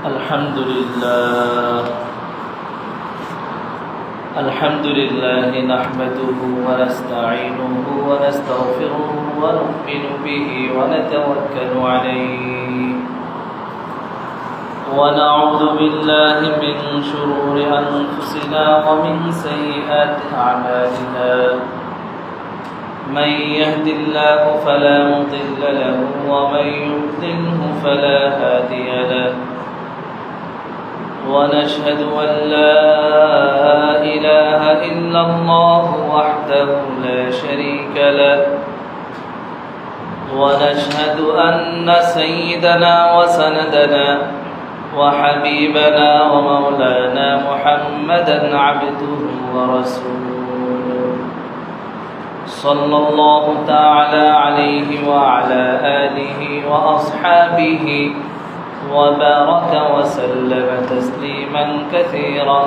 الحمد لله نحمده ونستعينه ونستغفره ونؤمن به ونتوكل عليه ونعوذ بالله من شرور أنفسنا ومن سيئات أعمالنا من يهد الله فلا مضل له ومن يضلله فلا هادي له ونشهد أن لا إله إلا الله وحده لا شريك له ونشهد أن سيدنا وسندنا وحبيبنا ومولانا محمدا عبده ورسوله صلى الله تعالى عليه وعلى آله وأصحابه وبارك وسلم تسليما كثيرا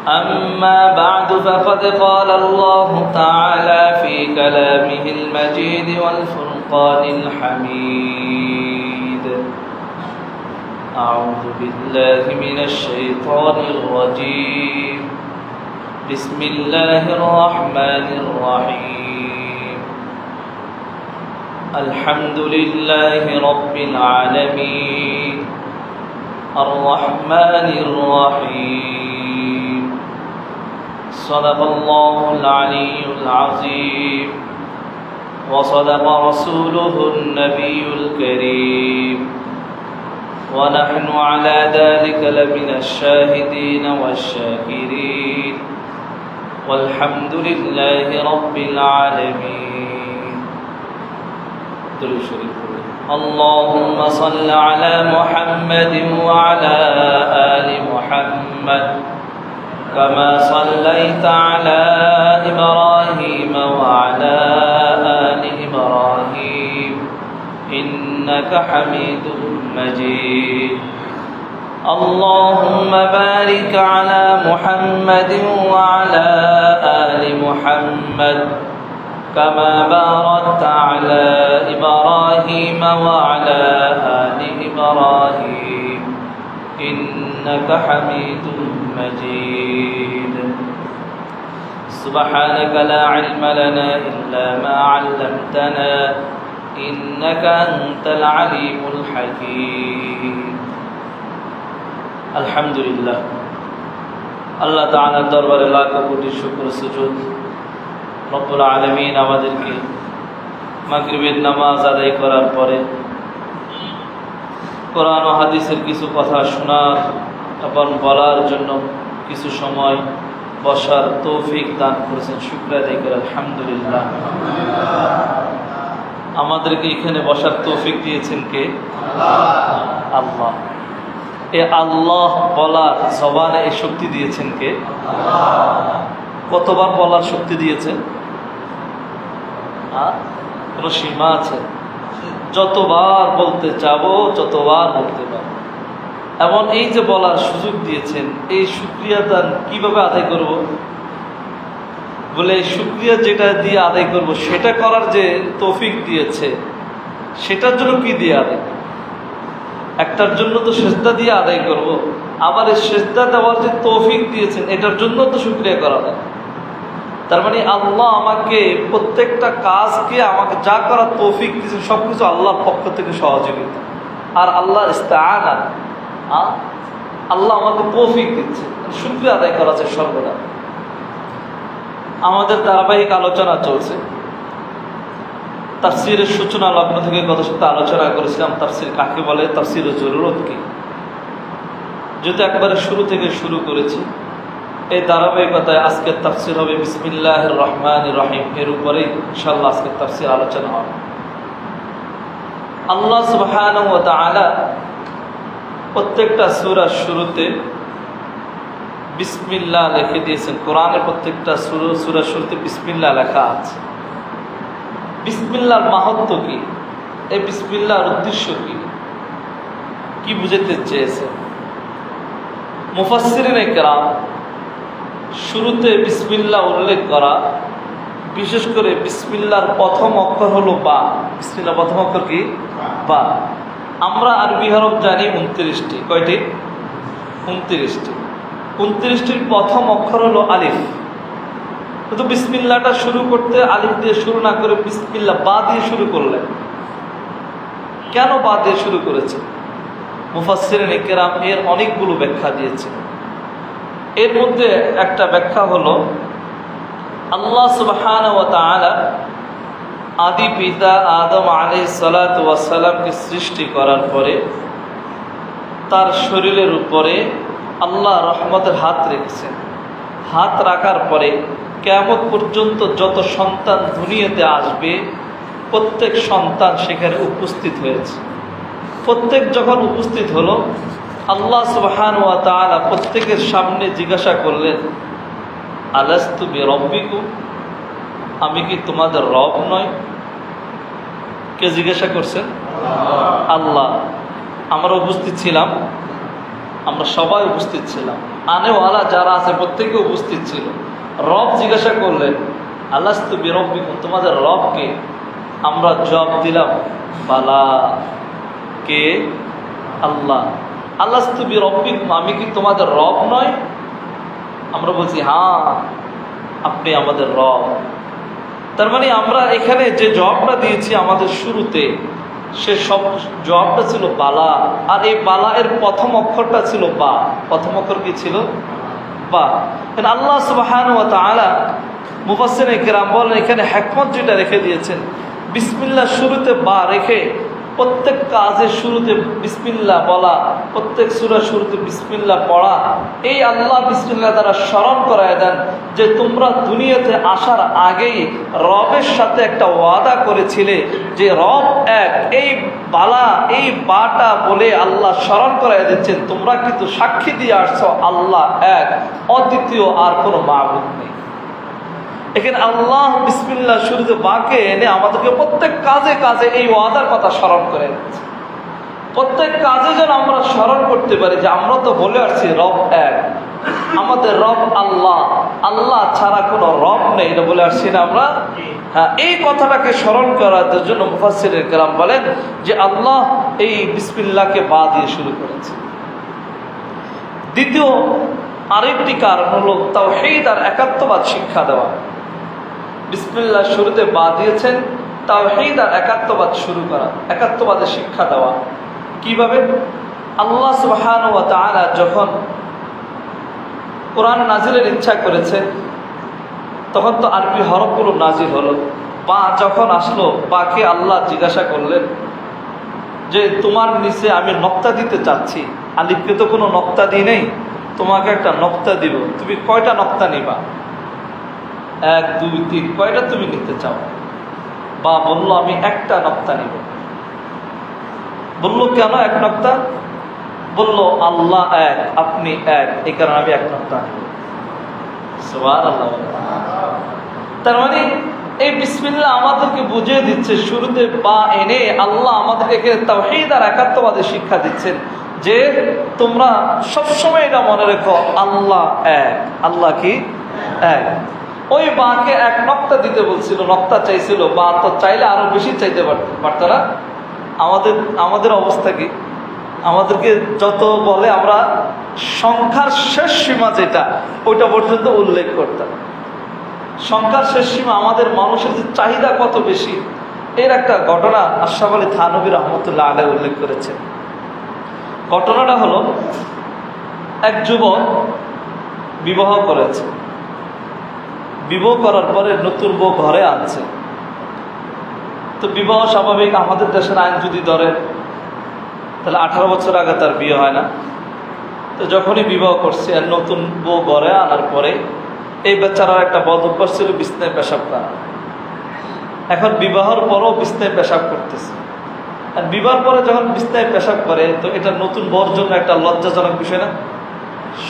أما بعد فقد قال الله تعالى في كلامه المجيد والفرقان الحميد أعوذ بالله من الشيطان الرجيم بسم الله الرحمن الرحيم الحمد لله رب العالمين الرحمن الرحيم صدق الله العلي العظيم وصدق رسوله النبي الكريم ونحن على ذلك لمن الشاهدين والشاكرين والحمد لله رب العالمين. اللهم صل على محمد وعلى آل محمد كما صليت على إبراهيم وعلى آل إبراهيم إنك حميد مجيد. اللهم بارك على محمد وعلى آل محمد كما باركت على إبراهيم وعلى آل إبراهيم إنك حميد مجيد. سبحانك لا علم لنا إلا ما علمتنا إنك أنت العليم الحكيم. আলহামদুলিল্লাহ, আল্লাহ তাআলার দরবারে লাখ কোটি শুকর সুজুদ। রব্বুল আলামিন আমাদেরকে মাগরিবের নামাজ আদায় করার পরে কোরআন ও হাদিসের কিছু কথা শোনার এবং বলার জন্য কিছু সময় বসার তৌফিক দান করেছেন। শুকরিয়া আদায় করে আলহামদুলিল্লাহ। আমাদেরকে এখানে বসার তৌফিক দিয়েছেন কে? আল্লাহ। এ আল্লাহ বলার জবানে এই শক্তি দিয়েছেন কে? কতবার বলার শক্তি দিয়েছেন? কোন সীমা আছে? যতবার বলতে চাবো ততবার বলতে পারবো। এমন এই যে বলার সুযোগ দিয়েছেন, এই শুকরিয়া দান কিভাবে আদায় করব? বলে এই শুকরিয়া যেটা দিয়ে আদায় করব সেটা করার যে তৌফিক দিয়েছে সেটার জন্য কি দিয়ে আদায় করব? একটার জন্য তো সেজদা দিয়ে আদায় করব, আবার এই সেজদা দেওয়ার যে তৌফিক দিয়েছেন এটার জন্য তো শুকরিয়া করা যায়। তার মানে আল্লাহ আমাকে প্রত্যেকটা কাজকে আমাকে যা করার তৌফিক দিয়েছেন সবকিছু আল্লাহর পক্ষ থেকে সহযোগিতা আর আল্লাহর ইস্তাআনা। আল্লাহ আমাকে তৌফিক দিচ্ছে, শুকরিয়া আদায় করা যায় সর্বদা। আমাদের ধারাবাহিক আলোচনা চলছে। তাফসীরের সূচনা লগ্ন থেকে গত সপ্তাহে আলোচনা করেছিলাম তাফসীর কাকে বলে, তাফসীরের জরুরত কি। যেহেতু একবারে শুরু থেকে শুরু করেছি, এই ধারাবাহিকতায় আজকের তাফসীর হবে বিসমিল্লাহির রহমানির রহিম। এর উপরেই ইনশাআল্লাহ আজকের তাফসীর আলোচনা হবে। আল্লাহ সুবহানাহু ওয়া তাআলা প্রত্যেকটা সূরার শুরুতে বিসমিল্লাহ লিখে দিয়েছেন। কোরআনের প্রত্যেকটা সূরার শুরুতে বিসমিল্লাহ লেখা আছে। বিসমিল্লাহর মাহাত্ম্য কি? এই বিসমিল্লাহর উদ্দেশ্য কি? কি বুঝাতে চেয়েছে? মুফাসসিরিনে কেরাম শুরুতে বিসমিল্লাহ উল্লেখ করা বিশেষ করে বিসমিল্লাহর প্রথম অক্ষর হলো বা। বিসমিল্লাহ প্রথম অক্ষর কি? বা। আমরা আরবি হরফ জানি 29টি। কয়টি? 29টি। 29টির প্রথম অক্ষর হলো আলিফ। কিন্তু বিসমিল্লাহটা শুরু করতে আলিফ দিয়ে শুরু না করে বিসমিল্লাহ বা দিয়ে শুরু করলেন। কেন বা দিয়ে শুরু করেছে? মুফাসসিরিনে কেরাম এর অনেকগুলো ব্যাখ্যা দিয়েছে। এর মধ্যে একটা ব্যাখ্যা হলো আল্লাহ সুবহানাহু ওয়া তাআলা আদি পিতা আদম আলাইহিস সালাতু ওয়াস সালামকে সৃষ্টি করার পরে তার শরীরের উপরে আল্লাহ রহমতের হাত রেখেছেন। হাত রাখার পরে কিয়ামত পর্যন্ত যত সন্তান দুনিয়াতে আসবে প্রত্যেক সন্তান সেখানে উপস্থিত হয়েছে। প্রত্যেক যখন উপস্থিত হলো, আল্লাহ সুবহানাহু ওয়া তাআলা প্রত্যেকের সামনে জিজ্ঞাসা করলেন, আলাস্তু বিরাব্বিকুম, আমি কি তোমাদের রব নয়? কে জিজ্ঞাসা করছেন? আল্লাহ। আমরা উপস্থিত ছিলাম, আমরা সবাই উপস্থিত ছিলাম, আনেওয়ালা যারা আছে প্রত্যেকে উপস্থিত ছিল। রব জিজ্ঞাসা করলেন, আলাস্তু বিরাব্বিকুম, তোমাদের রব কে? আমরা জবাব দিলাম, বালা। কে? আল্লাহ। আলাস্তু বিরাব্বিকুম, আমি কি তোমাদের রব নয়? আমরা বলছি, হ্যাঁ আপনি আমাদের রব। তার মানে আমরা এখানে যে জবাবটা দিয়েছি আমাদের শুরুতে, সে সব জবাবটা ছিল বালা। আর এই বালা এর প্রথম অক্ষরটা ছিল বা। প্রথম অক্ষর কি ছিল? বা। আল্লাহ সুবহানাহু ওয়া তাআলা মুফাসসিরিনে কেরাম বলেন, এখানে হিকমত যেটা রেখে দিয়েছেন, বিসমিল্লাহ শুরুতে বা রেখে প্রত্যেক কাজের শুরুতে বিসমিল্লাহ বলা, প্রত্যেক সূরার শুরুতে বিসমিল্লাহ পড়া, এই আল্লাহ বিসমিল্লাহ দ্বারা স্মরণ করায় দেন যে তোমরা দুনিয়াতে আসার আগেই রবের সাথে একটা ওয়াদা করেছিলে যে রব এক। এই বালা, এই বাটা বলে আল্লাহ স্মরণ করায় দিচ্ছেন, তোমরা কিন্তু সাক্ষী দিয়ে আসছো আল্লাহ এক, অদ্বিতীয়, আর কোনো মাবুদ নেই। এখানে আল্লাহ বিসমিল্লাহ শুরুতে বাকে এনে আমাদেরকে প্রত্যেক কাজে কাজে এই ওয়াদার কথা স্মরণ করে দিচ্ছে। প্রত্যেক কাজে যেন আমরা স্মরণ করতে পারি যে আমরা তো বলে আসছি রব এক, আমাদের রব আল্লাহ, আল্লাহ ছাড়া কোনো রব নেই, এটা বলে আসছি না আমরা? হ্যাঁ, এই কথাটাকে স্মরণ করার জন্য মুফাসসিরিনে কেরাম বলেন যে আল্লাহ এই বিসমিল্লাহকে বা দিয়ে শুরু করেছে। দ্বিতীয় আরেকটি কারণ হলো তাওহীদ আর একাত্মবাদ শিক্ষা দেওয়া। বিসমিল্লাহ শুরুতে বা দিয়েছেন, তাওহীদ আর একাত্মবাদ শুরু করা, একাত্মবাদের শিক্ষা দেওয়া। কিভাবে? আল্লাহ সুবহানাহু ওয়া তাআলা যখন কোরআন নাজিলের ইচ্ছা করেছে, তখন তো আরবি হরফগুলো নাজিল হলো। বা যখন আসলো, বাকে আল্লাহ জিজ্ঞাসা করলেন যে তোমার নিচে আমি নক্তা দিতে চাচ্ছি, আলিফকে তো কোনো নক্তা দিই নেই, তোমাকে একটা নক্তা দিব, তুমি কয়টা নক্তা নিবা? 1 2 3, কয়টা তুমি নিতে চাও? বা বলল আমি একটা নক্তা নিব। বলল কেন এক নক্তা? বলল আল্লাহ এক, আপনি এক, এই কারণে আমি এক নক্তা নিব। সুবহানাল্লাহ। তার মানে এই বিসমিল্লাহ আমাদেরকে বুঝিয়ে দিচ্ছে, শুরুতে বা এনে আল্লাহ আমাদেরকে তাওহীদ আর একাত্মবাদের শিক্ষা দিচ্ছেন যে তোমরা সবসময় এটা মনে রেখো, আল্লাহ এক। আল্লাহ কি? এক। ওই বাকে এক নক্তা দিতে বলছিল, নক্তা চাইছিল, বা তো চাইলে আরো বেশি চাইতে পারত না? আমাদের অবস্থা কি? আমাদেরকে যত বলে আমরা সংখ্যার শেষ সীমা যেটা, ওইটা পর্যন্ত উল্লেখ করতাম। সংখ্যার শেষ সীমা, আমাদের মানুষের যে চাহিদা কত বেশি, এর একটা ঘটনা আশরাফ আলী থানভী রহমতুল্লাহ আলাইহি উল্লেখ করেছেন। ঘটনাটা হলো, এক যুবক বিবাহ করেছে। বিবাহ করার পরে নতুন বউ ঘরে আনছে। তো বিবাহ স্বাভাবিক, আমাদের দেশের আইন যদি ধরে তাহলে 18 বছর আগে তার বিয়ে হয় না। তো যখনই বিবাহ করছে আর নতুন বউ ঘরে আনার পরে এই বেচারার একটা বদ অভ্যাস ছিল বিছনায় পেশাব করা। এখন বিবাহের পরও বিছনায় পেশাব করতেছে। আর বিবাহের পরে যখন বিছনায় পেশাব করে, তো এটা নতুন বউর জন্য একটা লজ্জাজনক বিষয় না?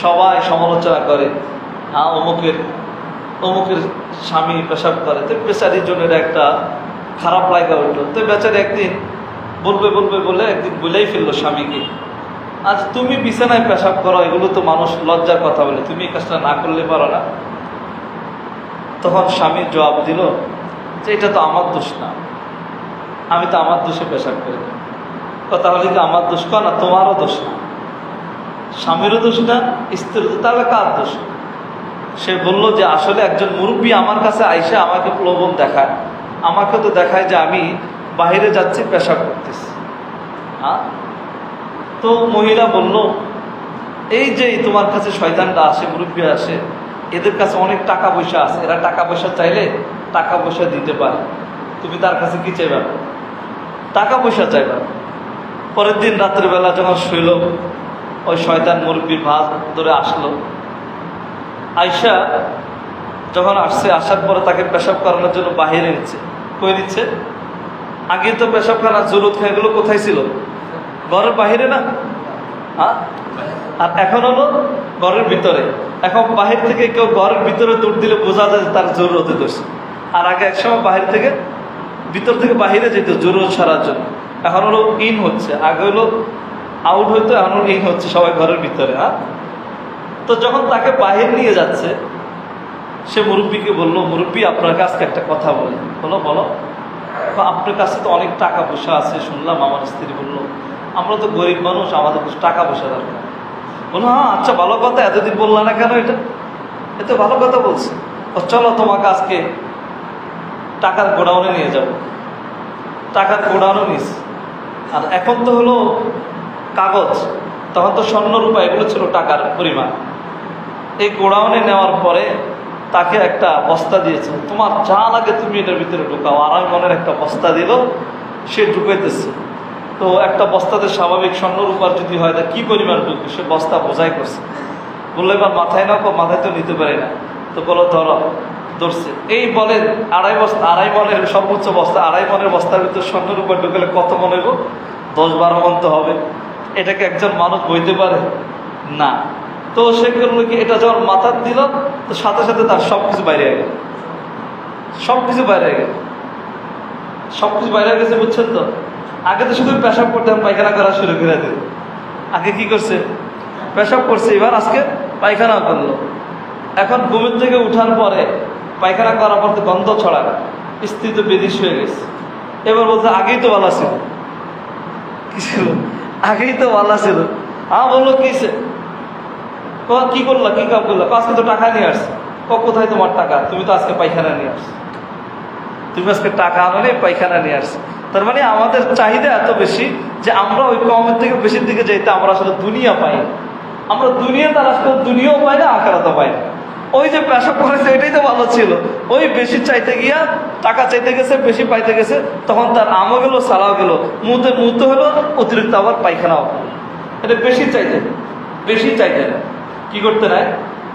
সবাই সমালোচনা করে, হ্যাঁ অমুকের স্বামী পেশাব করে, তো বেচারির জন্য এটা একটা খারাপ লাগা উঠলো। তো বেচারি একদিন বলবে বলে একদিন বলেই ফেললো স্বামীকে, আজ তুমি বিছানায় পেশাব করো, এগুলো তো মানুষ লজ্জার কথা বলে, তুমি এই কাজটা না করলে পারো না? তখন স্বামীর জবাব দিল যে এটা তো আমার দোষ না, আমি তো আমার দোষে পেশাব করি। কথা হলে কি আমার দোষ না তোমারও দোষ না, স্বামীরও দোষ না, স্ত্রীর দোষ, তাহলে কার দোষ? সে বললো যে আসলে একজন মুরব্বী আমার কাছে আইসা আমাকে প্রলোভন দেখায়, আমাকে তো দেখায় যে আমি বাইরে যাচ্ছি পেশাব করতেছি। তো মহিলা বলল এই যে তোমার কাছে শয়তানরা আসে, মুরব্বী আসে, এদের কাছে অনেক টাকা পয়সা আছে, এরা টাকা পয়সা চাইলে টাকা পয়সা দিতে পারে, তুমি তার কাছে কি চাইবা? টাকা পয়সা চাইবা। পরের দিন রাত্রিবেলা যখন শুইল, ওই শয়তান মুরব্বীর ভাত ধরে আসলো। আয়সা যখন আসছে, আসার পরে তাকে পেশাব করানোর জন্য বাহিরে নিচ্ছে। কই নিচ্ছে? আগে তো পেশাবখানা জরুরতখানাগুলো কোথায় ছিল? ঘরের বাহিরে না? হ্যাঁ, আর এখন হলো ঘরের ভিতরে। এখন বাহির থেকে কেউ ঘরের ভিতরে দৌড় দিলে বোঝা যায় তার জরুরতে দোষ। আর আগে একসময় বাহির থেকে ভিতর থেকে বাহিরে যেত জরুরত সারার জন্য। এখন হলো ইন হচ্ছে, আগে হলো আউট হইতো, এখন হলো ইন হচ্ছে, সবাই ঘরের ভিতরে। হ্যাঁ, তো যখন তাকে বাহির নিয়ে যাচ্ছে, সে মুরব্বীকে বললো, মুরব্বী আপনার কাছে একটা কথা বলি। বলো বলো। আপনার কাছে তো অনেক টাকা পয়সা আছে শুনলাম। আমার স্ত্রী বললো আমরা তো গরিব মানুষ, আমাদের কিছু টাকা পয়সা দরকার। বললো হ্যাঁ আচ্ছা ভালো কথা, এতদিন বললা না কেন? এটা এত ভালো কথা বলছে। চলো তোমাকে আজকে টাকার গোডাউনে নিয়ে যাব। টাকার গোডাউনে নিস। আর এখন তো হলো কাগজ, তখন তো স্বর্ণ রূপা এগুলো ছিল টাকার পরিমাণ। এই গোডাউনে নেওয়ার পরে তাকে একটা বস্তা দিয়েছে, তোমার যা লাগে তুমি এটার ভিতরে ঢুকাও। আড়াই মনের একটা বস্তা দিল, সে ঢুকাইতেছে। তো একটা বস্তাতে স্বাভাবিক স্বর্ণ রূপার যদি হয় তা কি পরিমাণ ঢুকবে, সে বস্তা বোঝাই করছে। বললো এবার মাথায় নাও, মাথায় তো নিতে পারি না। তো বলো ধরো, ধরছে। এই বলে আড়াই মনের সর্বোচ্চ বস্তা, আড়াই মনের বস্তার ভিতরে স্বর্ণ রূপা ঢুকালে কত মন হইব? 10-12 মন তো হবে। এটাকে একজন মানুষ বইতে পারে না। তো সে করলো কি, এটা যখন মাথার দিল, তো সাথে সাথে তার সবকিছু বাইরে হয়ে গেল। সবকিছু বাইরে হয়ে গেল, সবকিছু বাইরে হয়ে গেছে, বুঝছেন তো? আগে তো শুধু পেশাব করতে পায়খানা করা শুরু করে দিল। আগে কি করছে? পেশাব করছে, এবার আজকে পায়খানা করলো। এখন ঘুমের থেকে উঠার পরে পায়খানা করার পর তো গন্ধ ছড়ায়, স্ত্রী তো বেদিশ হয়ে গেছে। এবার বলছে আগেই তো ভালো ছিল। কি ছিল? আগেই তো ভালো ছিল। বললো কিসে? কি করলো, কি কাম করলো? আজকে তো টাকা নিয়ে আসছে। কোথায় তোমার টাকা? তুমি তো আজকে পায়খানা নিয়ে আসছো। তুমি আজকে টাকা আনো নেই, পায়খানা নিয়ে আসছো। তার মানে আমাদের চাহিদা এত বেশি যে আমরা ওই কমের থেকে বেশির দিকে যাইতে আমরা আসলে দুনিয়া পাই। আমরা দুনিয়া তালাশ করে দুনিয়াও পাই না, আখেরাতও পাই না। ওই যে পেশাব করেছে এটাই তো ভালো ছিল, ওই বেশি চাইতে গিয়া টাকা চাইতে গেছে, বেশি পাইতে গেছে, তখন তার আমও গেল, সালাও গেল, মুহূর্তে হলো অতিরিক্ত আবার পায়খানাও। এটা বেশি চাইতে, বেশি চাইতে না, কি করতে নাই?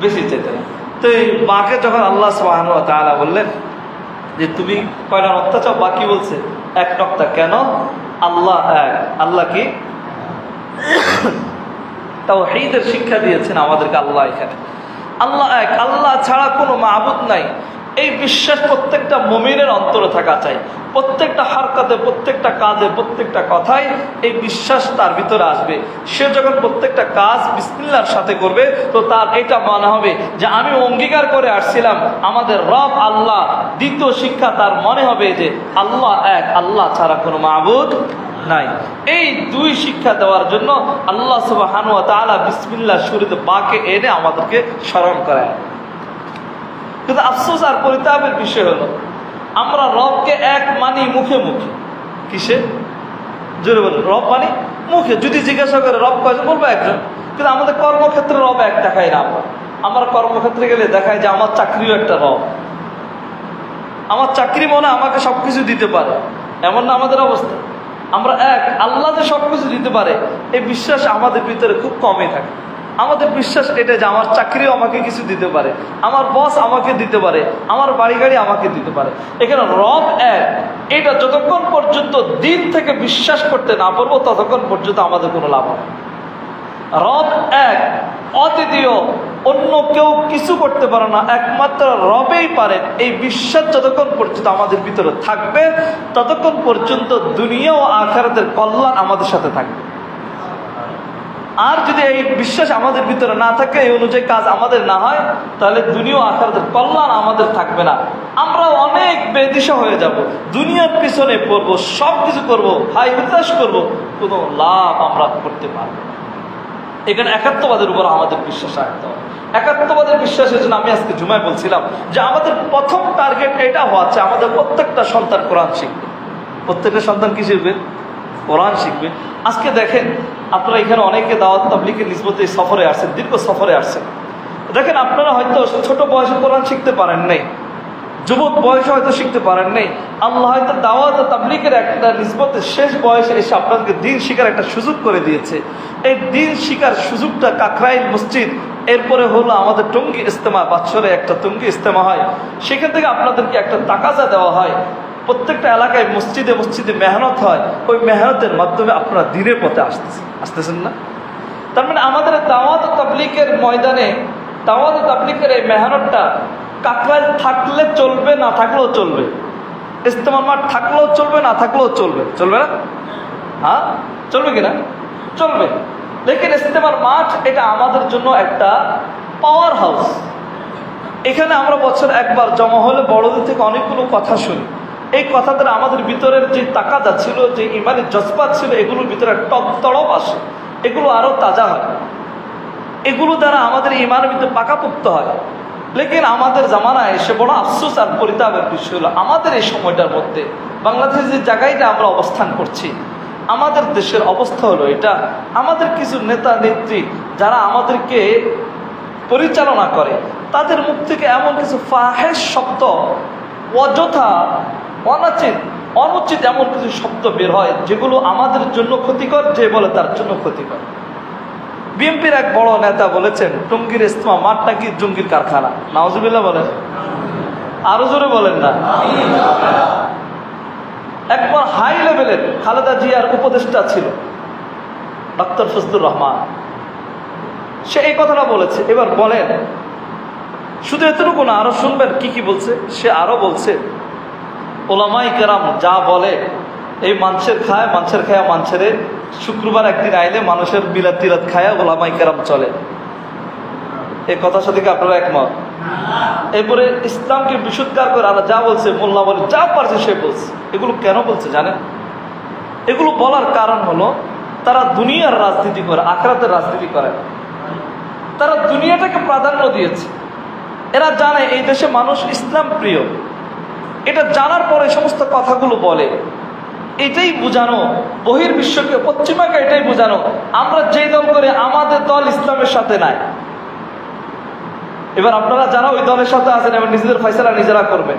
বেশি চাইতে না। তো এই মাকে যখন আল্লাহ সুবহানাহু ওয়া তাআলা বললেন যে তুমি কয়টা রক্তা চাও, বাকি বলছে এক রক্তা। কেন? আল্লাহ এক। আল্লাহ কি? তাওহীদের শিক্ষা দিয়েছেন আমাদেরকে আল্লাহ। এখানে আল্লাহ এক, আল্লাহ ছাড়া কোনো মাবুদ নাই। এই বিশ্বাস প্রত্যেকটা মুমিনের অন্তরে থাকা চাই। প্রত্যেকটা হারকাতে, প্রত্যেকটা কাজে, প্রত্যেকটা কথায় এই বিশ্বাস তার ভিতরে আসবে। সে যখন প্রত্যেকটা কাজ বিসমিল্লাহর সাথে করবে, তো তার এটা মনে হবে যে আমি অঙ্গীকার করে আসছিলাম আমাদের রব আল্লাহ। দ্বিতীয় শিক্ষা তার মনে হবে যে আল্লাহ এক, আল্লাহ ছাড়া কোনো মাবুদ নাই। এই দুই শিক্ষা দেওয়ার জন্য আল্লাহ সুবহানাহু ওয়া তাআলা বিসমিল্লাহ শুরুতে বাকে এনে আমাদেরকে স্মরণ করায়। কিন্তু আফসোস আর পরিতাপের বিষয় হলো আমরা রবকে এক মানি মুখে মুখে। কিসে? জোরে বলেন। রব মানি মুখে। যদি জিজ্ঞাসা করে রব কয়জন, বলবো একজন। কিন্তু আমাদের কর্মক্ষেত্রে রব এক দেখাই না। আমরা কর্মক্ষেত্রে গেলে দেখাই যে আমার চাকরিও একটা রব। আমার চাকরি মনে আমাকে সবকিছু দিতে পারে, এমন না আমাদের অবস্থা। আমরা এক, আল্লাহ যে সবকিছু দিতে পারে এই বিশ্বাস আমাদের ভিতরে খুব কমই থাকে। আমাদের বিশ্বাস এটা যে আমার চাকরিও আমাকে কিছু দিতে পারে, আমার বস আমাকে দিতে পারে, আমার বাড়ি গাড়ি আমাকে দিতে পারে। এখানে রব এক, এটা যতক্ষণ পর্যন্ত দিন থেকে বিশ্বাস করতে না পারবো ততক্ষণ পর্যন্ত আমাদের কোনো লাভ হবে। রব এক, অদ্বিতীয়, অন্য কেউ কিছু করতে পারে না, একমাত্র রবেই পারেন। এই বিশ্বাস যতক্ষণ পর্যন্ত আমাদের ভিতরে থাকবে ততক্ষণ পর্যন্ত দুনিয়া ও আখিরাতের কল্যাণ আমাদের সাথে থাকবে। আর যদি এই বিশ্বাস আমাদের ভিতরে না থাকে, এই অনুযায়ী কাজ আমাদের না হয়, তাহলে দুনিয়া ও আখিরাতের কল্যাণ আমাদের থাকবে না। আমরা অনেক বেদিশা হয়ে যাব, দুনিয়ার পিছনে পড়বো, সব কিছু করবো, হাই হুতাশ করবো, কোনো লাভ আমরা করতে পারবো না। এখানে একাত্মবাদের উপর আমাদের বিশ্বাস রাখতে হবে। একাত্মবাদের বিশ্বাসের জন্য আমি আজকে জুমায় বলছিলাম যে আমাদের প্রথম টার্গেট এটা হওয়া, আমাদের প্রত্যেকটা সন্তান কোরআন শিখবে। প্রত্যেকটা সন্তান কি শিখবে? কোরআন শিখবে। আজকে দেখেন, আপনারা এখানে অনেকে দাওয়াত তাবলীগের নিসবতে সফরে আসছেন, দীর্ঘ সফরে আসছেন। দেখেন, আপনারা হয়তো ছোট বয়সে কোরআন শিখতে পারেন নাই, যুবক বয়সে হয়তো শিখতে পারেন নাই। আল্লাহ হয়তো দাওয়াত তাবলীগের একটা নিসবতে শেষ বয়সে এসে আপনাদেরকে দিন শিখার একটা সুযোগ করে দিয়েছে। এই দিন শিখার সুযোগটা কাকরাইল মসজিদ, এরপরে হলো আমাদের টঙ্গী ইজতেমা, বছরে একটা টঙ্গী ইজতেমা হয়, সেখান থেকে আপনাদেরকে একটা তাকাজা দেওয়া হয়। প্রত্যেকটা এলাকায় মসজিদে মসজিদে মেহনত হয়, ওই মেহনতের মাধ্যমে আপনারা দিনের পথে আসতেছেন না? তার মানে আমাদের দাওয়াত তাবলীগের ময়দানে, দাওয়াত তাবলীগের এই মেহনতটা কাকরাইল থাকলে চলবে, না থাকলেও চলবে। ইজতেমা মাঠ থাকলেও চলবে, না থাকলেও চলবে। চলবে না? হ্যাঁ, চলবে কিনা? চলবে। লেকিন ইজতেমার মাঠ এটা আমাদের জন্য একটা পাওয়ার হাউস। এখানে আমরা বছর একবার জমা হলে বড়দের থেকে অনেকগুলো কথা শুনি। এই কথা দ্বারা আমাদের ভিতরের যে তাকাদা ছিল, যে ইমানের জজবাত ছিল, এগুলোর ভিতরে টক তড়প আসে, এগুলো আরো তাজা হয়, এগুলো দ্বারা আমাদের ইমানের ভিতরে পাকাপোক্ত হয়। লেকিন আমাদের জামানায় এসে বড় আফসোস আর পরিতাপের বিষয় হলো, আমাদের এই সময়টার মধ্যে বাংলাদেশের যে জায়গাটা আমরা অবস্থান করছি, আমাদের দেশের অবস্থা হলো এটা, আমাদের কিছু নেতা নেত্রী যারা আমাদেরকে পরিচালনা করে, তাদের মুখ থেকে এমন কিছু ফাহেশ শব্দ, অযথা অনুচিত এমন কিছু শব্দ বের হয় যেগুলো আমাদের জন্য ক্ষতিকর, যে বলে তার জন্য ক্ষতিকর। বিএনপির এক বড় নেতা বলেছেন, টঙ্গীর ইজতেমা মাঠ নাকি জঙ্গির কারখানা। নাউজুবিল্লাহ বলেন, আরো জোরে বলেন না। একবার হাই লেভেলের খালেদা জিয়ার উপদেষ্টা ছিল ডক্টর ফজলুর রহমান, সে এই কথাটা বলেছে। এবার বলেন, শুধু এতটুকু না, আরো শুনবেন কি কি বলছে। সে আরো বলছে, ওলামাই কেরাম যা বলে, এই মানুষের খায়, মানুষের খায় মানুষের, শুক্রবার একদিন আইলে মানুষের বিলাত তিলাত খায় ওলামাই কেরাম চলে। এই কথার সাথে কি আপনারা একমত? এরপরে ইসলামকে বিশুদ্ধার করে আল্লাহ যা বলছে, মোল্লা বলে যা পারছে সে বলছে। এগুলো কেন বলছে জানেন? এগুলো বলার কারণ হলো, তারা দুনিয়ার রাজনীতি করে, আখিরাতের রাজনীতি করে। তারা দুনিয়াটাকে প্রাধান্য দিয়েছে। এরা জানে এই দেশে মানুষ ইসলাম প্রিয়, এটা জানার পরে সমস্ত কথাগুলো বলে। এটাই বোঝানো বহির্বিশ্বকে, পশ্চিমাকে এটাই বোঝানো, আমরা যেই দল করে আমাদের দল ইসলামের সাথে নাই। এবার আপনারা যারা ওই দলের সাথে আছেন, এবার নিজেদের ফয়সালা নিজেরা করবেন।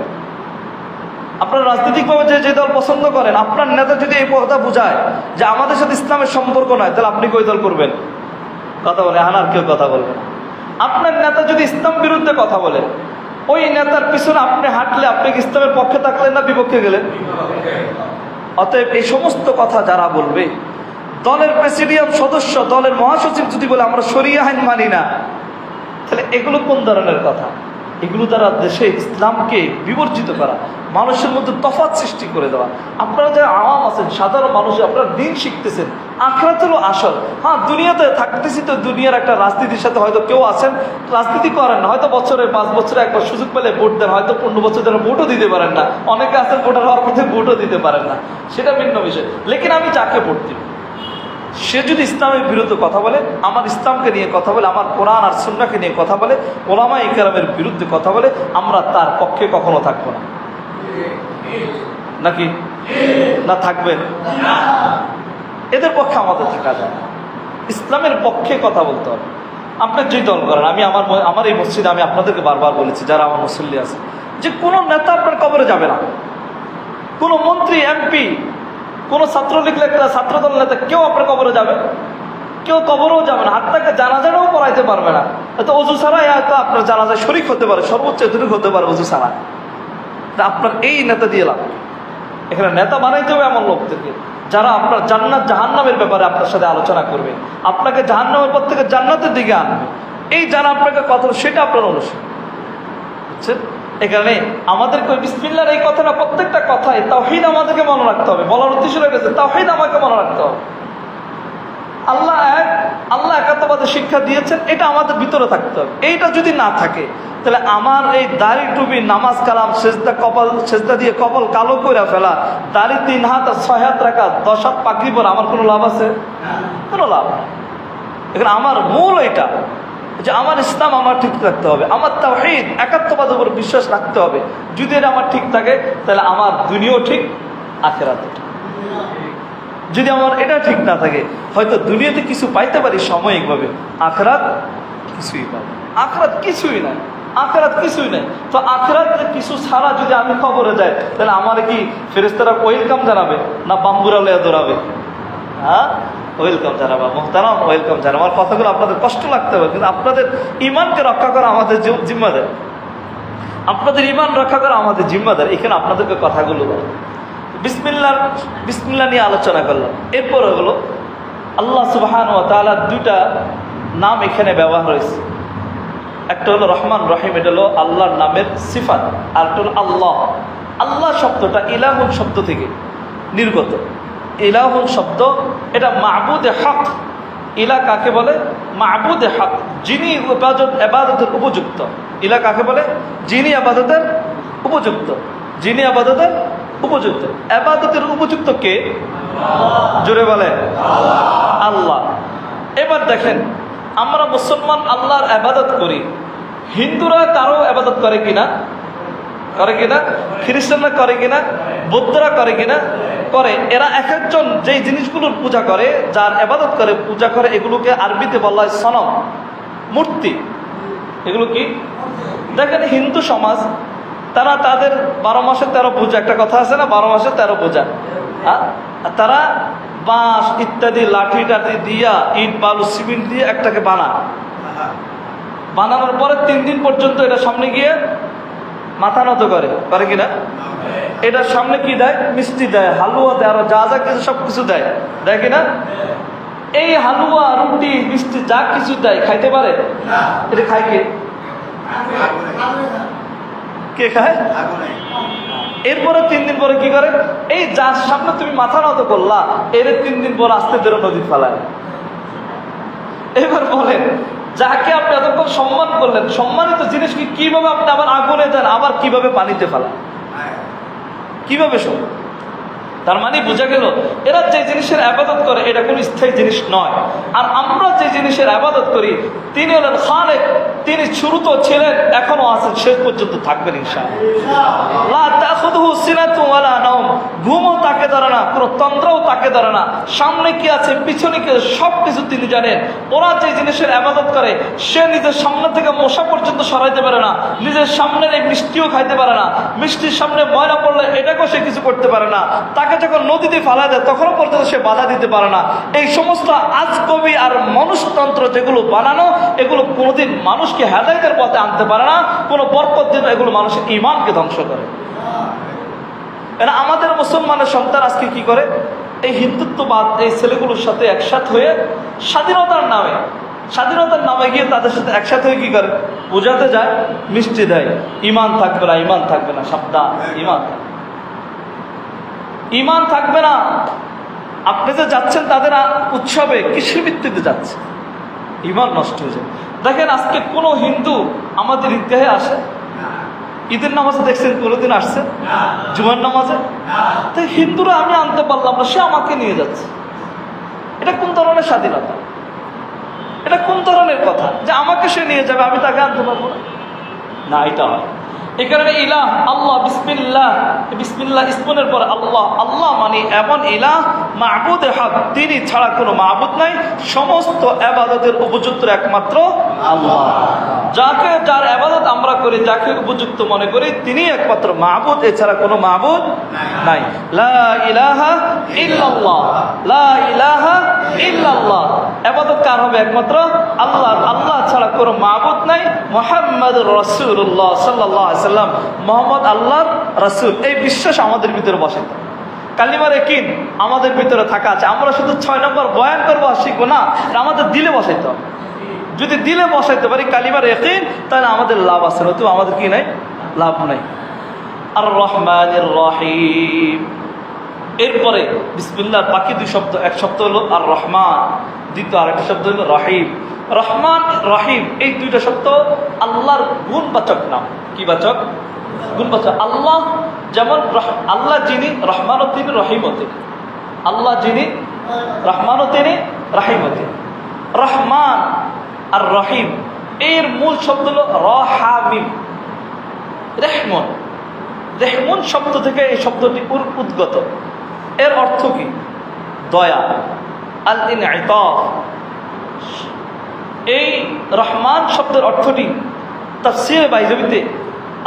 আপনারা রাজনৈতিকভাবে যে দল পছন্দ করেন, আপনার নেতা যদি এই কথা বুঝায় যে আমাদের সাথে ইসলামের সম্পর্ক নয়, তাহলে আপনি ওই দল করবেন? কথা বলে আর কেউ কথা বলবে না। আপনার নেতা যদি ইসলাম বিরুদ্ধে কথা বলে, ওই নেতার পিছনে আপনি হাঁটলে আপনি কি ইসলামের পক্ষে থাকলেন না বিপক্ষে গেলেন? অতএব এই সমস্ত কথা যারা বলবে, দলের প্রেসিডিয়াম সদস্য, দলের মহাসচিব যদি বলে আমরা শরিয়া আইন মানি না, তাহলে এগুলো কোন ধরনের কথা? এগুলো দ্বারা দেশে ইসলামকে বিবর্জিত করা, মানুষের মধ্যে তফাৎ সৃষ্টি করে দেওয়া। আপনারা যারা আওয়াম আছেন, সাধারণ মানুষ, আপনারা দিন শিখতেছেন, আখিরাতেরও আসল। হ্যাঁ, দুনিয়াতে থাকতেছি তো দুনিয়ার একটা রাজনীতির সাথে হয়তো কেউ আছেন রাজনীতি করেন না, হয়তো বছরে 5 বছরে একবার সুযোগ পেলে ভোট দেন, হয়তো 15 বছর ধরে ভোটও দিতে পারেন না, অনেকে আছেন ভোটার হওয়ার মধ্যে ভোটও দিতে পারেন না, সেটা ভিন্ন বিষয়। লেকিন আমি যাকে ভোট দিব, সে যদি ইসলামের বিরুদ্ধে কথা বলে, আমার ইসলামকে নিয়ে কথা বলে, আমার কোরআন আর সুন্নাহকে নিয়ে কথা বলে, ওলামায়ে কেরামের বিরুদ্ধে কথা বলে, আমরা তার পক্ষে কখনো থাকবো না। নাকি না থাকবেন? এদের পক্ষে আমাদের থাকা যায় না। ইসলামের পক্ষে কথা বলতে হবে। আপনি যে দল করেন, আমি আমার এই মসজিদে আমি আপনাদেরকে বারবার বলেছি, যারা আমার মুসল্লি আছে, যে কোনো নেতা আপনার কবরে যাবে না, কোনো মন্ত্রী, এমপি, কোনো ছাত্রলীগ নেতা, ছাত্রদল নেতা, কেউ আপনার কবরে যাবে? কেউ কবরেও যাবে না, হাতটাকে জানাজাটাও পড়াইতে পারবে না। হয়তো অজু ছাড়াই হয়তো আপনার জানাজায় শরীক হতে পারে, সর্বোচ্চ এতটুকু হতে পারে অজু ছাড়া। আপনার এই নেতা দিয়ে লাভ। এখানে নেতা বানাইতে হবে এমন লোকদেরকে যারা আপনার জান্নাত জাহান্নামের ব্যাপারে আপনার সাথে আলোচনা করবে, আপনাকে জাহান্নামের পর থেকে জান্নাতের দিকে আনবে। এই যারা আপনাকে কথা, সেটা আপনার অনুসরণ, বুঝছেন? এখানে আমাদেরকে বিসমিল্লাহর এই কথাটা, প্রত্যেকটা কথায় তাওহীদ আমাদেরকে মনে রাখতে হবে। বলার উদ্দেশ্য রয়েছে তাওহীদ আমাকে মনে রাখতে হবে। আল্লাহ এক, আল্লাহ একাত্মবাদের শিক্ষা দিয়েছেন, এটা আমাদের ভিতরে থাকতে হবে। এইটা যদি না থাকে তাহলে আমার এই দাড়ি টুপি, নামাজ কালাম, সেজদা, কপাল সেজদা দিয়ে কপাল কালো করে ফেলা, দাড়ি 3 হাত আর 6 হাত রাখা, 10 হাত পাগড়ি পরা, আমার কোনো লাভ আছে? কোনো লাভ নেই। এখানে আমার মূল এটা যে আমার ইসলাম আমার ঠিক রাখতে হবে, আমার তাওহীদ একাত্মবাদের উপর বিশ্বাস রাখতে হবে। যদি এটা আমার ঠিক থাকে তাহলে আমার দুনিয়াও ঠিক, আখিরাতও ঠিক। যদি আমার এটা ঠিক না থাকে, হয়তো দুনিয়াতে কিছু পাইতে পারি সাময়িকভাবে, আখিরাত কিছুই পাবো, আখিরাত কিছুই নাই, আখিরাত কিছুই নাই। তো আখিরাতে কিছু ছাড়া যদি আমি খবরে যাই তাহলে আমার কি ফেরেশতারা ওয়েলকাম জানাবে না বাম্বুরা লয়ে দৌড়াবে? হ্যাঁ, ওয়েলকাম জানাবা, মোহতারাম ওয়েলকাম জানাবা। আমার কথাগুলো আপনাদের কষ্ট লাগতে হবে, কিন্তু আপনাদের ইমানকে রক্ষা করা আমাদের জিম্মাদার, আপনাদের ইমান রক্ষা করা আমাদের জিম্মাদার। এখানে আপনাদেরকে কথাগুলো বলো। বিসমিল্লাহ নিয়ে আলোচনা করলাম। এরপর হলো আল্লাহ সুবহানাহু ওয়া তাআলার 2টা নাম এখানে ব্যবহার হয়েছে। একটা হলো রহমান রহিম, এটা হলো আল্লাহর নামের সিফাত। আর একটা হলো আল্লাহ। আল্লাহ শব্দটা ইলাহুন শব্দ থেকে নির্গত। ইলাহুন শব্দ এটা মাবুদে হক। ইলা কাকে বলে? মাবুদে হক, যিনি ইবাদতের উপযুক্ত। ইলা কাকে বলে? যিনি ইবাদতের উপযুক্ত, যিনি ইবাদতের উপযুক্ত। ইবাদতের উপযুক্ত কে? জোরে বলে আল্লাহ। এবার দেখেন, আমরা মুসলমান আল্লাহর ইবাদত করি, হিন্দুরা তারও ইবাদত করে কিনা? করে কিনা? খ্রিস্টানরা করে কিনা? বৌদ্ধরা করে কিনা? করে। এরা এক একজন যেই জিনিসগুলোর পূজা করে, যার ইবাদত করে, পূজা করে, এগুলোকে আরবিতে বলা হয় সনম, মূর্তি। এগুলো কি? দেখেন হিন্দু সমাজ, তারা তাদের 12 মাসে 13 পূজা, একটা কথা আছে না, 12 মাসে 13 পূজা। তারা বাঁশ ইত্যাদি লাঠি টাঠি দিয়া, ইট বালু সিমেন্ট দিয়ে একটাকে বানানোর পরে 3 দিন পর্যন্ত এটা সামনে গিয়ে মাথা নত করে, করে কিনা? এটার সামনে কি দেয়? মিষ্টি দেয়, হালুয়া দেয়, আরো যা যা কিছু সব কিছু দেয়, দেয় কিনা? এই হালুয়া, রুটি, মিষ্টি যা কিছু দেয় খাইতে পারে? এটা খায় কে? কে খায়? এরপরে 3 দিন পরে কি করে? এই যার সামনে তুমি মাথা নত করলা, এর 3 দিন পর আস্তে ধরে নদী ফেলায়। এবার বলেন, যাকে আপনি এতক্ষণ সম্মান করলেন, সম্মানিত জিনিসকে কিভাবে আপনি আবার আগুনে দেন, আবার কিভাবে পানিতে ফেলান? কিভাবে সম্ভব? তার মানে বোঝা গেল এরা যে জিনিসের ইবাদত করে এটা কোনো স্থায়ী জিনিস নয়। আর আমরা যে জিনিসের ইবাদত করি, তিনি হলেন খালেক, তিনি শুরুতেও ছিলেন, এখনো আছেন, শেষ পর্যন্ত থাকবেন ইনশাআল্লাহ। লা তাখুযুহু সিনাতুন ওয়ালা নাওম, ঘুমও তাকে ধরে না, কোনো তন্দ্রাও তাকে ধরে না। সামনে কি আছে, পিছনে কি আছে, সবকিছু তিনি জানেন। ওরা যে জিনিসের ইবাদত করে, সে নিজের সামনে থেকে মশা পর্যন্ত সরাইতে পারে না, নিজের সামনের এই মিষ্টিও খাইতে পারে না, মিষ্টির সামনে ময়লা পড়লে এটাকেও সে কিছু করতে পারে না, তাকে যখন নদীতে ফেলা দেয় তখনও পর্যন্ত সে বাধা দিতে পারে না। এই সমস্ত আজগবি আর মনুষ্যতন্ত্র যেগুলো বানানো, এগুলো কোনোদিন মানুষকে হেদায়েতের পথে আনতে পারে না, কোনো বরকত দিন, এগুলো মানুষের ঈমানকে ধ্বংস করে। এরা আমাদের মুসলমানের সন্তান আজকে কি করে? এই হিন্দুত্ববাদ এই ছেলেগুলোর সাথে একসাথ হয়ে স্বাধীনতার নামে গিয়ে তাদের সাথে একসাথে হয়ে কি করে? বোঝাতে যায়, মিষ্টি দেয়, ঈমান থাকবে না, ঈমান থাকবে না, সাবধান, ঈমান থাকবে না। আপনি যে যাচ্ছেন তাদের উৎসবে, কিসের ভিত্তিতে যাচ্ছে? ঈমান নষ্ট হয়ে যায়। দেখেন আজকে কোন হিন্দু আমাদের ঈদগাহে আসে? ঈদের নামাজে দেখছেন কোনোদিন আসছে? জুমার নামাজে? তাই হিন্দুরা আমি আনতে পারলাম না, সে আমাকে নিয়ে যাচ্ছে। এটা কোন ধরনের স্বাধীনতা? এটা কোন ধরনের কথা যে আমাকে সে নিয়ে যাবে, আমি তাকে আনতে পারবো না? এটা হয়। এই কারণে ইলাহ আল্লাহ, বিসমিল্লাহ, বিসমিল্লাহ ইসমনের পর আল্লাহ, আল্লাহ মানে এমন ইলাহ, মাবুদে হক, তিনি ছাড়া কোনো মাবুদ নাই, সমস্ত ইবাদতের উপযুক্ত একমাত্র আল্লাহ। যাকে, যার ইবাদত আমরা করি, যাকে উপযুক্ত মনে করি, তিনি একমাত্র মাবুদ, এছাড়া কোনো মাবুদ নাই। লা ইলাহা ইল্লাল্লাহ, লা ইলাহা ইল্লাল্লাহ। ইবাদত কার হবে? একমাত্র আল্লাহর। আল্লাহ ছাড়া কোনো মাবুদ নাই। মুহাম্মাদুর রাসূলুল্লাহ সাল্লাল্লাহু আলাইহি সাল্লাম, মুহাম্মদ আল্লাহর রাসূল, এই বিশ্বাস আমাদের ভিতরে বসে। কালিমার ইয়াকিন আমাদের ভিতরে থাকা আছে। আমরা শুধু 6 নম্বর বয়ান করবো আর শিখবো না, আমাদের দিলে বসাইতে হবে। যদি দিলে বসাইতে পারি কালিমার ইয়াকিন, তাহলে আমাদের লাভ আছে, নতুবা আমাদের কি নাই? লাভ নাই। আর রহমানির রহিম, এরপরে বিসমিল্লাহ বাকি 2 শব্দ, এক শব্দ হলো আর রহমান, দ্বিতীয় আরেকটা শব্দ হলো রহিম। রহমান রহিম এই দুইটা শব্দ আল্লাহর গুণবাচক নাম। কি বাচক? গুণবাচক। আল্লাহ যেমন আল্লাহ যিনি রহমানও তিনি রহিমও তিনি। আল্লাহ যিনি রহমানও তিনি রাহিমও তিনি। রহমান আর রহিম এর মূল শব্দ হলো রহামিম, রেহমন। রেহমন শব্দ থেকে এই শব্দটি উদ্গত। এর অর্থ কি? দয়া, আল ইনআতাফ। এই রহমান শব্দের অর্থটি তাফসীরে বাইজাবিতে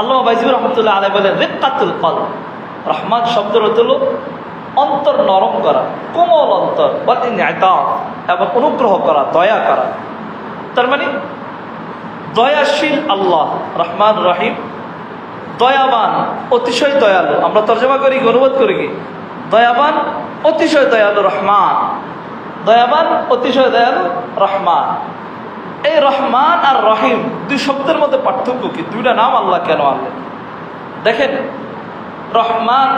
আল্লামা বাইজাবি রহমতুল্লাহ আলাইহি বলেন রিক্কাতুল কলব। রহমান শব্দের অর্থ হলো অন্তর নরম করা, কোমল অন্তর, ওয়াল ইনআতাফ এবং অনুগ্রহ করা, দয়া করা। তার মানে দয়াশীল আল্লাহ রহমান রহিম, দয়াবান অতিশয় দয়ালু। আমরা তর্জমা করি, অনুবাদ করি কি? দয়াবান অতিশয় দয়ালু রহমান, দয়াবান অতিশয় দয়ালু রহমান। এই রহমান আর রহিম দুই শব্দের মধ্যে পার্থক্য কি? দুইটা নাম আল্লাহ কেন আনলেন? দেখেন, রহমান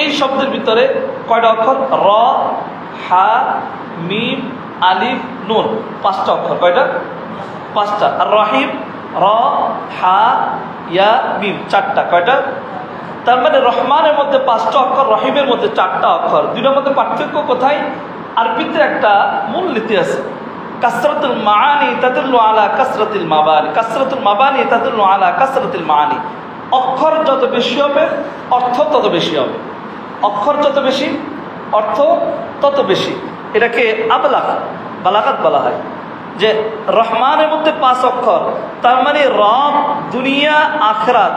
এই শব্দের ভিতরে কয়টা অক্ষর? র, হা, মিম, আলিফ, নুন, পাঁচটা অক্ষর। কয়টা? পাঁচটা। আর রহিম র, হা, ইয়া, মিম, চারটা। কয়টা? তার মানে রহমানের মধ্যে পাঁচটা অক্ষর, রহিমের মধ্যে চারটা অক্ষর। দুইটার মধ্যে পার্থক্য কোথায়? আরবিতে একটা মূলনীতি আছে, কাসরাতুল মাআনি তাদুল্লু আলা কাসরাতিল মাবানি। কাসরাতুল মাবানি তাদুল্লু আলা কাসরাতিল মাআনি। অক্ষর যত বেশি হবে অর্থ তত বেশি হবে। অক্ষর যত বেশি অর্থ তত বেশি। এটাকে বালাগাত বলা হয়। যে রহমানের মধ্যে পাঁচ অক্ষর, তার মানে রব, দুনিয়া, আখিরাত।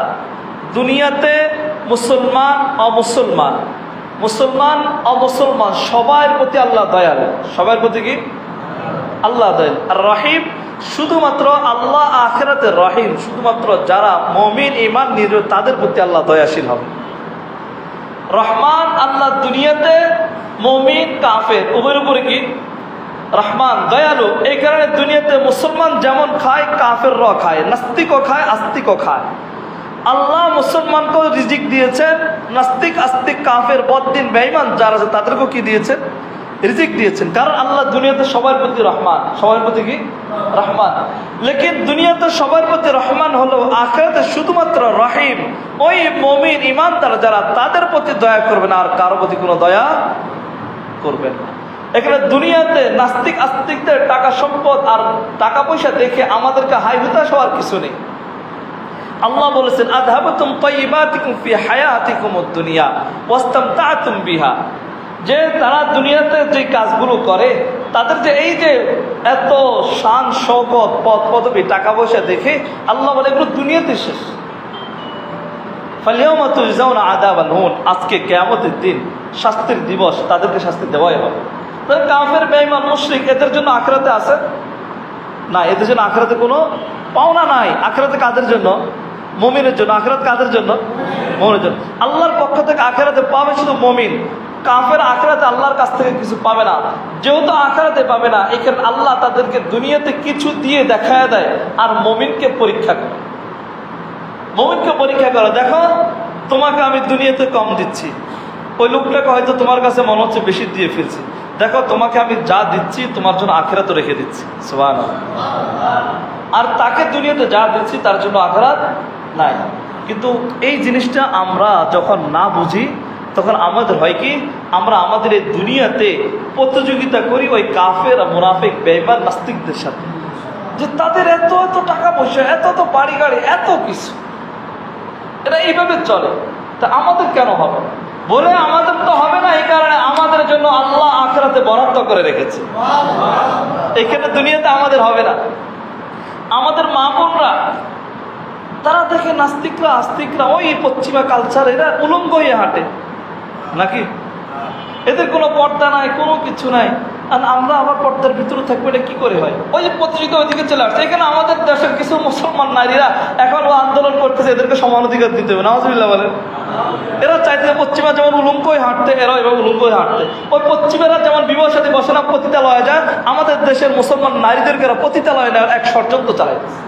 দুনিয়াতে মুসলমান অমুসলমান, মুসলমান অমুসলমান সবার প্রতি আল্লাহ দয়ালু। সবার প্রতি কি? আল্লাহ দয়ালু। আর রহিম শুধুমাত্র আল্লাহ আখিরাতে রহিম, শুধুমাত্র যারা মুমিন ঈমান নিয়ে তাদের প্রতি আল্লাহ দয়াশীল হবে। রহমান আল্লাহ দুনিয়াতে, মুমিন কাফের উভয়ের উপরে কি? রহমান দয়ালু। এই কারণে দুনিয়াতে মুসলমান যেমন খায় কাফেররাও খায়, নাস্তিকও খায় আস্তিকও খায়। আল্লাহ মুসলমানকেও রিজিক দিয়েছেন, নাস্তিক আস্তিক কাফের বদ্দিন বেঈমান যারা আছে তাদেরকেও কি দিয়েছেন? রিজিক দিয়েছেন। কারণ আল্লাহ দুনিয়াতে সবার প্রতি রহমান। সবার প্রতি কি? রহমান। লেকিন দুনিয়াতে সবার প্রতি রহমান হলো, আখিরাতে শুধুমাত্র রহিম। ওই মুমিন ঈমানদার যারা, তাদের প্রতি দয়া করবেন, আর কারো প্রতি কোনো দয়া করবেন না। এখানে দুনিয়াতে নাস্তিক আস্তিকদের টাকা সম্পদ আর টাকা পয়সা দেখে আমাদেরকে হাই হুতাশ হওয়ার কিছু নেই। আল্লাহ বলেছেন আযহাবতুম তাইয়্যিবাতিকুম ফি হায়াতিকুমুদ দুনিয়া ওয়াস্তামতা'তুম বিহা। যে তারা দুনিয়াতে যে কাজগুলো করে, তাদের যে এই যে এত শান শওকত, পদ পদবী, টাকা পয়সা দেখে আল্লাহ বলে এগুলো দুনিয়াতে শেষ। ফাল-ইয়াওমা তুজজাউনা আযাবাল হুন। আজকে কিয়ামতের দিন, শাস্তির দিবস, তাদেরকে শাস্তি দেওয়াই হবে। কাফের বেঈমান মুশরিক এদের জন্য আখিরাতে আছে না? এদের জন্য আখিরাতে কোনো পাওনা নাই। আখিরাতে কাদের জন্য? মুমিনের জন্য। আখিরাত কাদের জন্য? মুমিনের জন্য। আল্লাহর পক্ষ থেকে আখিরাতে পাবে শুধু মুমিন। কাফের আখিরাতে আল্লাহর কাছ থেকে কিছু পাবে না। যেহেতু আখিরাতে পাবে না, এই কারণে আল্লাহ তাদেরকে দুনিয়াতে কিছু দিয়ে দেখায় দেয়, আর মুমিনকে পরীক্ষা করে। মুমিনকে পরীক্ষা করে, দেখো তোমাকে আমি দুনিয়াতে কম দিচ্ছি, ওই লোকটাকে হয়তো তোমার কাছে মনে হচ্ছে বেশি দিয়ে ফেলছি, দেখো তোমাকে আমি যা দিচ্ছি তোমার জন্য আখিরাতে রেখে দিচ্ছি। সুবহানাল্লাহ। আর তাকে দুনিয়াতে যা দিচ্ছি তার জন্য আখিরাত নাই। কিন্তু এই জিনিসটা আমরা যখন না বুঝি, তখন আমাদের হয় কি, আমরা আমাদের এই দুনিয়াতে প্রতিযোগিতা করি ওই কাফের, মুনাফিক, বেঈমান, নাস্তিকদের সাথে, যে তাদের এত এত টাকা পয়সা, এত এত বাড়ি গাড়ি, এত কিছু, এটা এইভাবে চলে, তা আমাদের কেন হবে? বলে আমাদের তো হবে না, এই কারণে আমাদের জন্য আল্লাহ আখিরাতে বরাদ্দ করে রেখেছে। এখানে দুনিয়াতে আমাদের হবে না। আমাদের মা বোনরা, তারা দেখে নাস্তিকরা আস্তিকরা ওই পশ্চিমা কালচার, এরা উলঙ্গ হয়ে হাঁটে নাকি? এদের কোনো পর্দা নাই, কোনো কিছু নাই। আর আমরা আবার পর্দার ভিতরে থাকবো, এটা কি করে হয়? ওই যে প্রতিযোগিতা ওইদিকে চলে আসছে। এখানে আমাদের দেশের কিছু মুসলমান নারীরা এখন ও আন্দোলন করতেছে, এদেরকে সমান অধিকার দিতে হবে। নাউজুবিল্লাহ বলেন। এরা চাইতে পশ্চিমা যেমন উলঙ্গ হয়ে হাঁটতে, এরা এভাবে উলঙ্গ হয়ে হাঁটতে। ওই পশ্চিমেরা যেমন বিবাহ সাথে বসে না পতিতালয়ে যায়, আমাদের দেশের মুসলমান নারীদেরকে এরা পতিতালয়ে নেওয়ার এক ষড়যন্ত্র চালাইতেছে।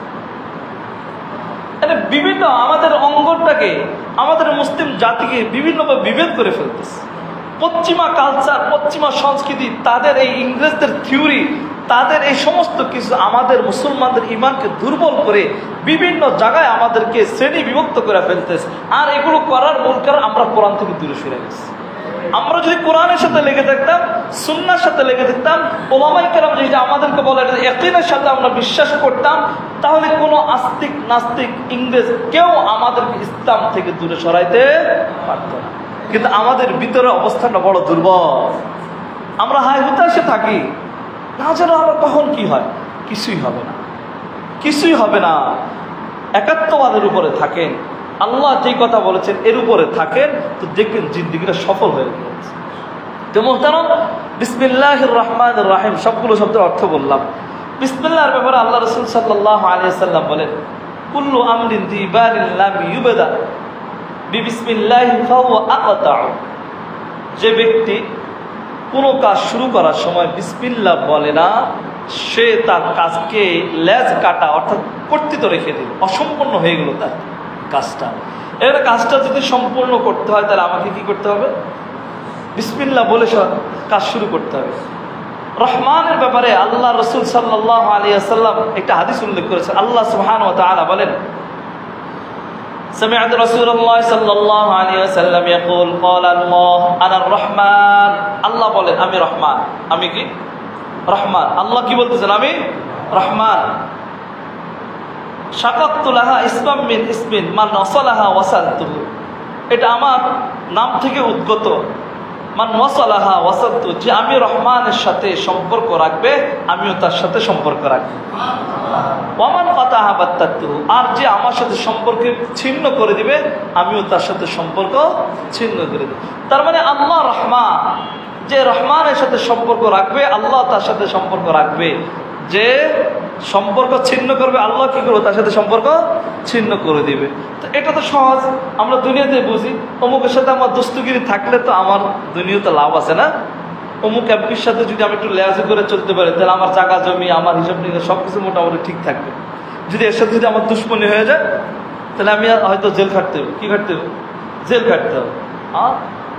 বিভিন্ন আমাদের অঙ্গটাকে, আমাদের মুসলিম জাতিকে বিভিন্নভাবে বিভেদ করে ফেলতেছে। পশ্চিমা কালচার, পশ্চিমা সংস্কৃতি, তাদের এই ইংরেজদের থিওরি, তাদের এই সমস্ত কিছু আমাদের মুসলমানদের ইমানকে দুর্বল করে বিভিন্ন জায়গায় আমাদেরকে শ্রেণী বিভক্ত করে ফেলতেছে। আর এগুলো করার মূল কারণ আমরা কোরআন থেকে দূরে সরে গেছি। আমরা যদি কোরআনের সাথে লেগে থাকতাম, সুন্নাহর সাথে লেগে থাকতাম, ওলামায়ে কেরাম যেটা আমাদেরকে বলে ইয়াকিনের সাথে আমরা বিশ্বাস করতাম, তাহলে কোনো আস্তিক নাস্তিক ইংরেজ কেউ আমাদেরকে ইসলাম থেকে দূরে সরাইতে পারত না। কিন্তু আমাদের ভিতরে অবস্থানটা বড় দুর্বল। আমরা হায় হুতাশে থাকি, না যেন আবার কখন কি হয়। কিছুই হবে না, কিছুই হবে না। একাত্মবাদের উপরে থাকেন, আল্লাহ যেই কথা বলেছেন এর উপরে থাকেন, তো দেখবেন জিন্দেগিটা সফল হয়ে গেছে। তো মুহতারাম, বিসমিল্লাহির রহমানির রহিম সবগুলো শব্দের অর্থ বললাম। বিসমিল্লাহর ব্যাপারে আল্লাহ রাসূল সাল্লাল্লাহু আলাইহি ওয়াসাল্লাম বলেন, কুল্লু আমরিন যিবালিন লাম ইউবদা বিবিসমিল্লাহি ফাহুয়া আকতাউ। যে ব্যক্তি কোনো কাজ শুরু করার সময় বিসমিল্লাহ বলে না, সে তার কাজকে লেজ কাটা অর্থাৎ কর্তৃত্ব রেখে দিল, অসম্পূর্ণ হয়ে গেল তার কাজটা। এর কাজটা যদি সম্পূর্ণ করতে হয় তাহলে আমাকে কি করতে হবে? বিসমিল্লাহ বলে কাজ শুরু করতে হবে। রহমানের ব্যাপারে আল্লাহ রাসূল সাল্লাল্লাহু আলাইহি ওয়াসাল্লাম একটা হাদিস উল্লেখ করেছেন। আল্লাহ সুবহানাহু ওয়া তাআলা বলেন, سمعت رسول الله صلى الله عليه وسلم يقول قال الله انا الرحمن। আল্লাহ বলেন আমি রহমান। আমি কি? রহমান। আল্লাহ কি বলতেছেন? আমি রহমান। শাকাকতু লাহা ইসমান মিন ইসমিন মান ওয়াসালাহা ওয়াসালতুহু। এটা আমার নাম থেকে উদ্গত। মান ওয়াসালাহা ওয়াসালতু, যে আমি রহমানের সাথে সম্পর্ক রাখবে আমিও তার সাথে সম্পর্ক রাখবো। ওয়ামান কাতাহা বাত্তাতুহু, আর যে আমার সাথে সম্পর্ক ছিন্ন করে দিবে আমিও তার সাথে সম্পর্ক ছিন্ন করে দেব। তার মানে আল্লাহ রহমান, যে রহমানের সাথে সম্পর্ক রাখবে আল্লাহ তার সাথে সম্পর্ক রাখবে। যে সম্পর্ক ছিন্ন করবে আল্লাহ কি করবে? তার সাথে সম্পর্ক ছিন্ন করে দিবে। তো এটা তো সহজ, আমরা দুনিয়াতে বুঝি। অমুকের সাথে আমার দোস্তগিরি থাকলে তো আমার দুনিয়াতে লাভ আছে না। অমুক এমপির সাথে যদি আমি একটু লেয়াজু করে চলতে পারি তাহলে আমার জায়গা জমি, আমার হিসাব নিকাশ সবকিছু মোটামুটি ঠিক থাকবে। যদি এর সাথে যদি আমার দুশ্মনী হয়ে যায় তাহলে আমি হয়তো জেল খাটতে হবে। কি খাটতে হবে? জেল খাটতে হবে।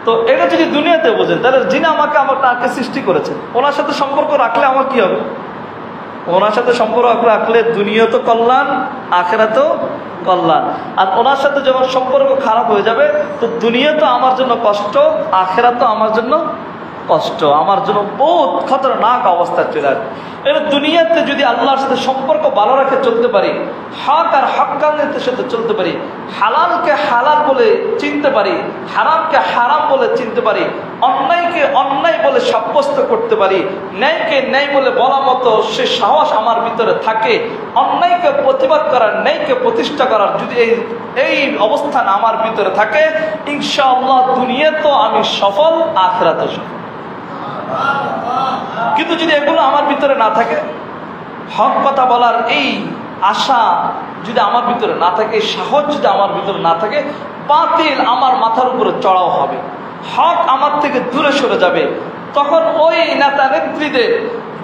তো এটা যদি দুনিয়াতে বোঝেন তাহলে যিনি আমাকে তাকে সৃষ্টি করেছেন ওনার সাথে সম্পর্ক রাখলে আমার কি হবে? ওনার সাথে সম্পর্ক রাখলে দুনিয়া তো কল্যাণ, আখিরাতেও কল্যাণ। আর ওনার সাথে যখন সম্পর্ক খারাপ হয়ে যাবে তো দুনিয়া তো আমার জন্য কষ্ট, আখিরাত তো আমার জন্য কষ্ট, আমার জন্য বহুত খতরনাক অবস্থা চলে আসবে। এবার দুনিয়াতে যদি আল্লাহর সাথে সম্পর্ক ভালো রেখে চলতে পারি, হক আর হক্কানিয়তের সাথে চলতে পারি, হালালকে হালাল বলে চিনতে পারি, হারামকে হারাম বলে চিনতে পারি, অন্যায়কে অন্যায় বলে সাব্যস্ত করতে পারি, ন্যায়কে ন্যায় বলে বলা মতো সে সাহস আমার ভিতরে থাকে, অন্যায়কে প্রতিবাদ করার, ন্যায়কে প্রতিষ্ঠা করার যদি এই অবস্থান আমার ভিতরে থাকে, ইনশাআল্লাহ দুনিয়া তো আমি সফল, আখিরাতে সফল। কিন্তু যদি এগুলো আমার ভিতরে না থাকে, হক কথা বলার এই আশা যদি আমার ভিতরে না থাকে, সাহস যদি আমার ভিতরে না থাকে, বাতিল আমার মাথার উপরে চড়াও হবে, হক আমার থেকে দূরে সরে যাবে। তখন ওই নেতা নেত্রীদের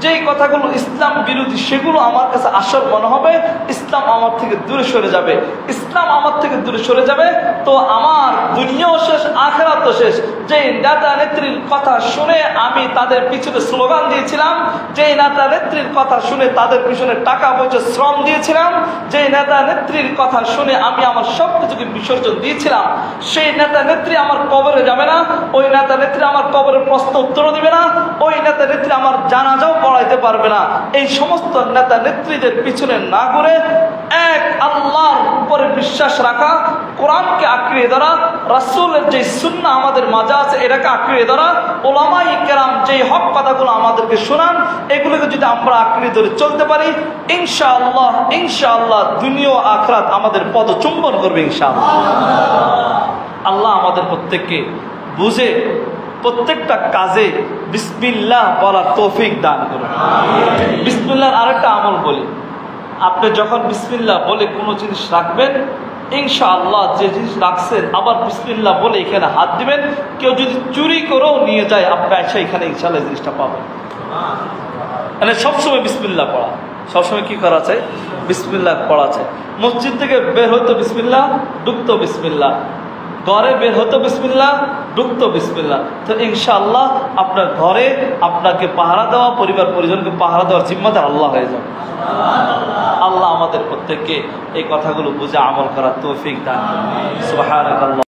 যেই কথাগুলো ইসলাম বিরোধী সেগুলো আমার কাছে আসল মনে হবে, ইসলাম আমার থেকে দূরে সরে যাবে। ইসলাম আমার থেকে দূরে সরে যাবে তো আমার দুনিয়াও শেষ, আখিরাতও শেষ। যেই নেতা নেত্রীর কথা শুনে আমি তাদের পিছনে স্লোগান দিয়েছিলাম, যেই নেতা নেত্রীর কথা শুনে তাদের পিছনে টাকা পয়সা শ্রম দিয়েছিলাম, যেই নেতা নেত্রীর কথা শুনে আমি আমার সব কিছুকে বিসর্জন দিয়েছিলাম, সেই নেতা নেত্রী আমার কবরে যাবে না, ওই নেতা নেত্রী আমার কবরের প্রশ্ন উত্তর দিবে না, ওই নেতা নেত্রী আমার জানাজাও পড়াইতে পারবে না। এই সমস্ত নেতা নেত্রীদের পিছনে না ঘুরে এক আল্লাহর উপরে বিশ্বাস রাখা, কোরআনকে আঁকড়ে ধরা, রাসূলের যে সুন্নাহ আমাদের মাঝে আছে এটাকে আঁকড়ে ধরা, ওলামায়ে কেরাম যে হক কথাগুলো আমাদেরকে শোনান এগুলোকে যদি আমরা আঁকড়ে ধরে চলতে পারি, ইনশাআল্লাহ ইনশাআল্লাহ দুনিয়া ও আখিরাত আমাদের পদচুম্বন করবে ইনশাআল্লাহ। আল্লাহ আমাদের প্রত্যেককে বুঝে প্রত্যেকটা কাজে বিসমিল্লাহ বলার তৌফিক দান করুন। বিসমিল্লাহর আরেকটা আমল বলি, আপনি যখন বিসমিল্লাহ বলে কোনো জিনিস রাখবেন, ইনশাআল্লাহ যে জিনিস রাখছেন আবার বিসমিল্লাহ বলে এখানে হাত দিবেন, কেউ যদি চুরি করেও নিয়ে যায় আপনি এসে এখানে ইনশাআল্লাহ জিনিসটা পাবেন। মানে সবসময় বিসমিল্লাহ পড়া, সবসময় কি করা চাই? বিসমিল্লাহ পড়া চাই। মসজিদ থেকে বের হইতো বিসমিল্লাহ, ঢুকতো বিসমিল্লাহ, ঘরে বের হতো বিসমিল্লাহ, ঢুকতো বিসমিল্লাহ। তো ইনশাআল্লাহ আপনার ঘরে আপনাকে পাহারা দেওয়া, পরিবার পরিজনকে পাহারা দেওয়ার জিম্মাদার আল্লাহ হয়ে যাবে। আল্লাহ আমাদের প্রত্যেককে এই কথাগুলো বুঝে আমল করার তৌফিক দান করুন। সুবহানাল্লাহ।